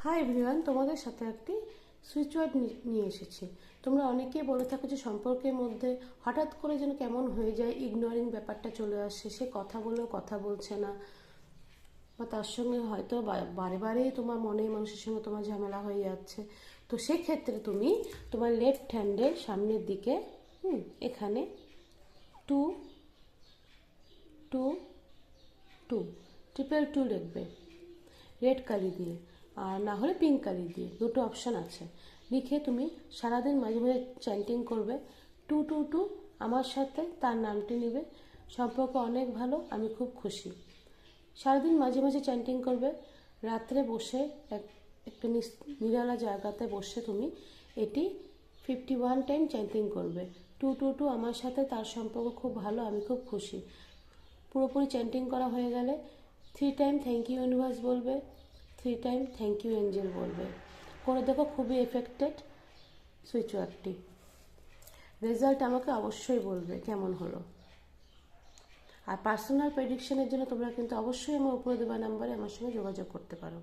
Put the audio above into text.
Hi everyone, তোমাদের সাথে একটি সুইচ ওয়ার্ড নিয়ে এসেছি। তোমরা অনেকেই বলে থাকো যে সম্পর্কের মধ্যে হঠাৎ করে যেন কেমন হয়ে যায়, ইগনোরিং ব্যাপারটা চলে আসে, সে কথা বলেও কথা বলছে না, বা তার সঙ্গে হয়তো বারে বারেই তোমার মনে মানুষের সঙ্গে তোমার ঝামেলা হয়ে যাচ্ছে। তো সেক্ষেত্রে তুমি তোমার লেফট হ্যান্ডের সামনের দিকে এখানে 2 2 2 2 লিখবে রেড কালি দিয়ে, আর না হলে পিঙ্ক কালি দিয়ে, দুটো অপশান আছে। লিখে তুমি সারাদিন মাঝে মাঝে চ্যান্টিং করবে 2 আমার সাথে, তার নামটি নেবে, সম্পর্ক অনেক ভালো, আমি খুব খুশি। সারাদিন মাঝে মাঝে চ্যান্টিং করবে। রাত্রে বসে একটা নিরালা জায়গাতে বসে তুমি এটি 51 টাইম চ্যান্টিং করবে 2 আমার সাথে, তার সম্পর্ক খুব ভালো, আমি খুব খুশি। পুরোপুরি চ্যান্টিং করা হয়ে গেলে 3 টাইম থ্যাংক ইউ ইউনিভার্স বলবে, 3 টাইম থ্যাংক ইউ এঞ্জেল বলবে। করে দেখো, খুবই এফেক্টেড সুইচ ওয়ার্ডটি। রেজাল্ট আমাকে অবশ্যই বলবে কেমন হলো। আর পার্সোনাল প্রেডিকশনের জন্য তোমরা কিন্তু অবশ্যই আমার উপরে দেওয়া নাম্বারে আমার সঙ্গে যোগাযোগ করতে পারো।